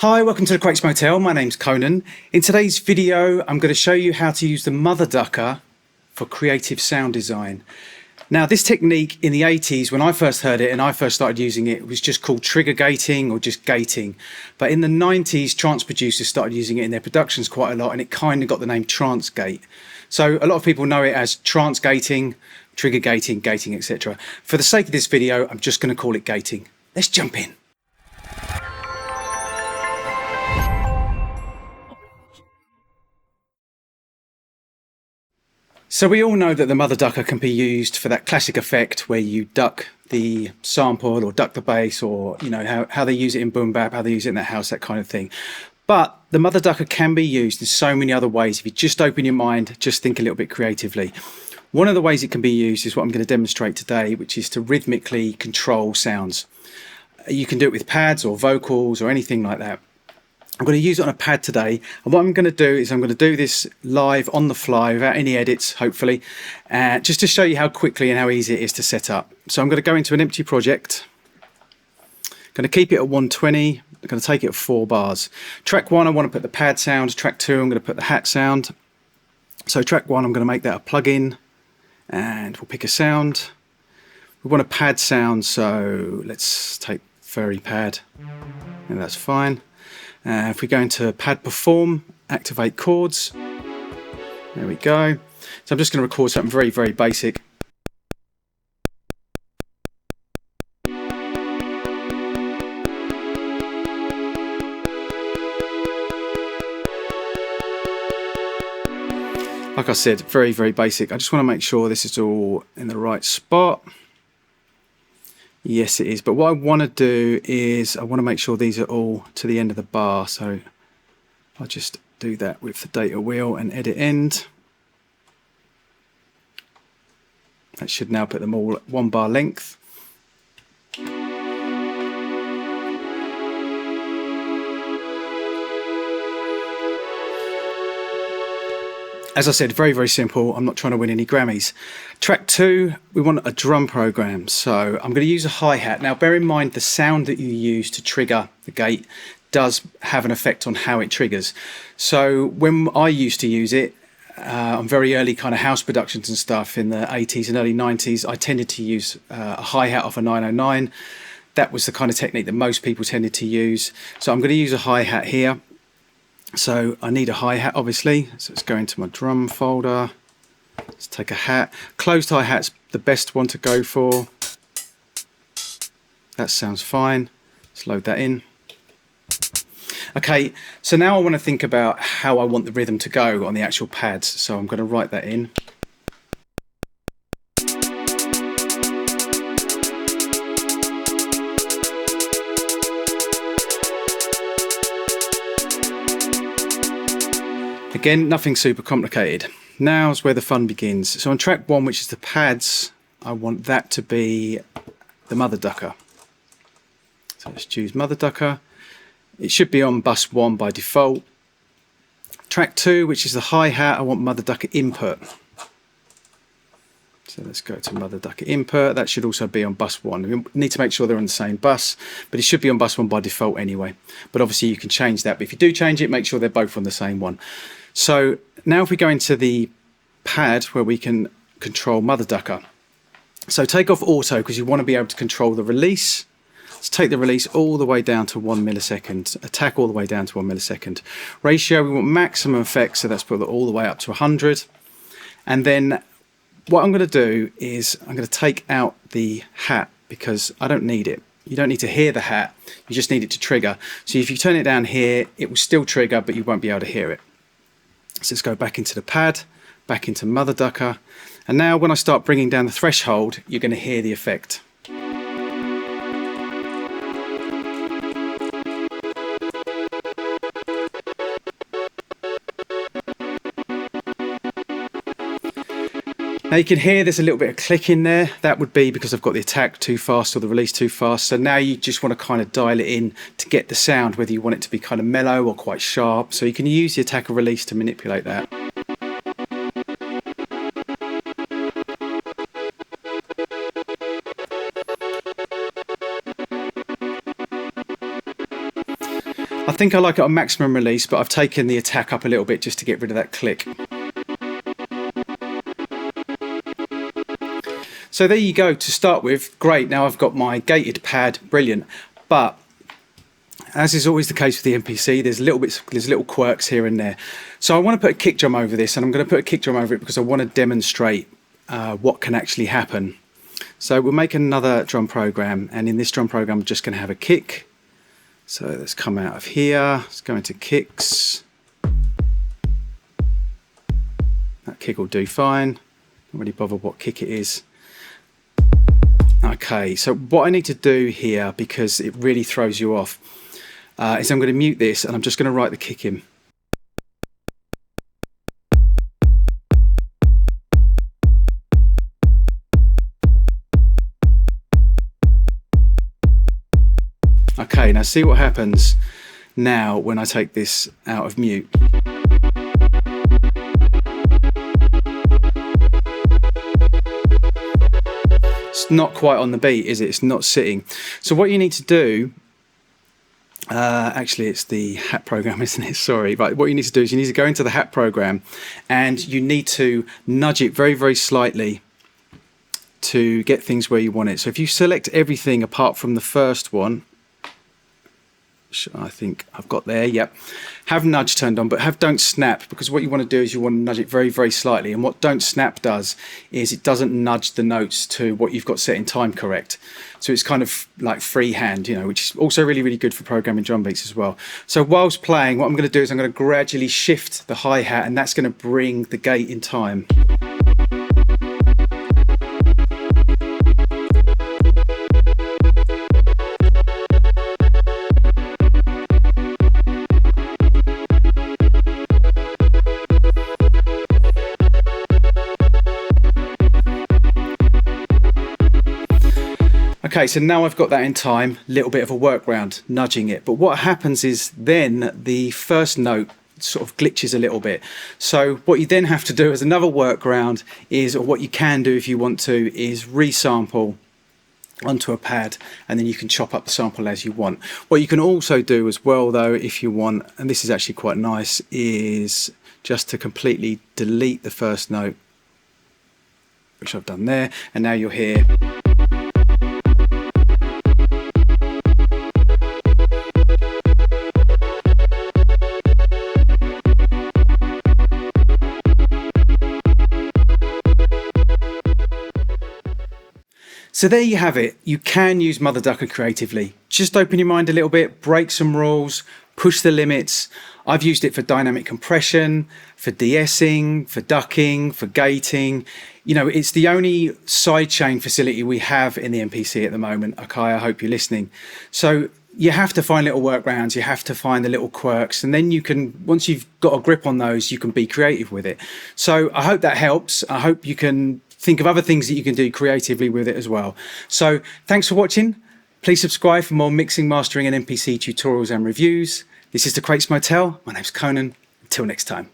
Hi, welcome to the Quakes Motel. My name's Conan. In today's video, I'm going to show you how to use the mother ducker for creative sound design. Now, this technique in the 80s, when I first heard it and I first started using it, it was just called trigger gating or just gating. But in the 90s, trance producers started using it in their productions quite a lot, and it kind of got the name trance gate. So a lot of people know it as trance gating, trigger gating, gating, etc. For the sake of this video, I'm just going to call it gating. Let's jump in. So we all know that the mother ducker can be used for that classic effect where you duck the sample or duck the bass, or you know how they use it in boom bap, how they use it in that house, that kind of thing. But the mother ducker can be used in so many other ways if you just open your mind, just think a little bit creatively. One of the ways it can be used is what I'm going to demonstrate today, which is to rhythmically control sounds. You can do it with pads or vocals or anything like that. I'm going to use it on a pad today, and what I'm going to do is I'm going to do this live on the fly without any edits, hopefully, just to show you how quickly and how easy it is to set up. So I'm going to go into an empty project. I'm going to keep it at 120. I'm going to take it at 4 bars. Track 1, I want to put the pad sound. Track 2, I'm going to put the hat sound. So track 1, I'm going to make that a plug-in, and we'll pick a sound. We want a pad sound, so let's take furry pad, and that's fine. If we go into pad perform, activate chords, there we go. So I'm just going to record something very, very basic. Like I said, very, very basic. I just want to make sure this is all in the right spot. Yes, it is. But what I want to do is I want to make sure these are all to the end of the bar. So I'll just do that with the data wheel and edit end. That should now put them all at 1 bar length. As I said, very, very simple. I'm not trying to win any Grammys. Track 2, we want a drum program. So I'm going to use a hi-hat. Now, bear in mind the sound that you use to trigger the gate does have an effect on how it triggers. So when I used to use it on very early kind of house productions and stuff in the 80s and early 90s, I tended to use a hi-hat off a 909. That was the kind of technique that most people tended to use. So I'm going to use a hi-hat here. So I need a hi-hat, obviously. So let's go into my drum folder. Let's take a hat. Closed hi-hat's the best one to go for. That sounds fine. Let's load that in. Okay, so now I want to think about how I want the rhythm to go on the actual pads. So I'm going to write that in. Again, nothing super complicated. Now's where the fun begins. So on track 1, which is the pads, I want that to be the mother ducker. So let's choose mother ducker. It should be on bus 1 by default. Track 2, which is the hi-hat, I want mother ducker input. So let's go to mother ducker input. That should also be on bus 1. We need to make sure they're on the same bus, but it should be on bus 1 by default anyway. But obviously you can change that. But if you do change it, make sure they're both on the same one. So now if we go into the pad where we can control mother ducker. So take off auto because you want to be able to control the release. Let's take the release all the way down to 1 millisecond. Attack all the way down to 1 millisecond. Ratio, we want maximum effect, so let's put it all the way up to 100. And then what I'm going to do is I'm going to take out the hat because I don't need it. You don't need to hear the hat, you just need it to trigger. So if you turn it down here, it will still trigger, but you won't be able to hear it. So let's go back into the pad, back into mother ducker. And now when I start bringing down the threshold, you're going to hear the effect. Now you can hear there's a little bit of clicking there. That would be because I've got the attack too fast or the release too fast. So now you just want to kind of dial it in to get the sound, whether you want it to be kind of mellow or quite sharp. So you can use the attack or release to manipulate that. think I like it on maximum release, but I've taken the attack up a little bit just to get rid of that click. So there you go to start with. Great, now I've got my gated pad, brilliant. But as is always the case with the MPC, there's little quirks here and there. So I want to put a kick drum over this, and I'm going to put a kick drum over it because I want to demonstrate what can actually happen. So we'll make another drum program, and in this drum program I'm just going to have a kick. So let's come out of here, let's go into kicks. That kick will do fine, don't really bother what kick it is. Okay, so what I need to do here, because it really throws you off, is I'm going to mute this and I'm just going to write the kick in. Okay, now see what happens now when I take this out of mute. It's not quite on the beat, is it? It's not sitting. So what you need to do, actually it's the hat program, isn't it? Sorry, but what you need to do is you need to go into the hat program and you need to nudge it very, very slightly to get things where you want it. So if you select everything apart from the first one, I think I've got there, yep. Have nudge turned on, but have don't snap, because what you want to do is you want to nudge it very, very slightly. And what don't snap does is it doesn't nudge the notes to what you've got set in time correct. So it's kind of like freehand, you know, which is also really, really good for programming drum beats as well. So whilst playing, what I'm going to do is I'm going to gradually shift the hi-hat, and that's going to bring the gate in time. Okay, so now I've got that in time, little bit of a workaround, nudging it. But what happens is then the first note sort of glitches a little bit. So what you then have to do as another workaround is, or what you can do if you want to, is resample onto a pad, and then you can chop up the sample as you want. What you can also do as well though, if you want, and this is actually quite nice, is just to completely delete the first note, which I've done there, and now you'll hear. So there you have it. You can use Mother Ducker creatively. Just open your mind a little bit, break some rules, push the limits. I've used it for dynamic compression, for de-essing, for ducking, for gating. You know, it's the only sidechain facility we have in the MPC at the moment. Akai, I hope you're listening. So you have to find little workarounds, you have to find the little quirks, and then you can, once you've got a grip on those, you can be creative with it. So I hope that helps. I hope you can think of other things that you can do creatively with it as well. So thanks for watching. Please subscribe for more mixing, mastering and MPC tutorials and reviews. This is The Crates Motel. My name's Conan. Until next time.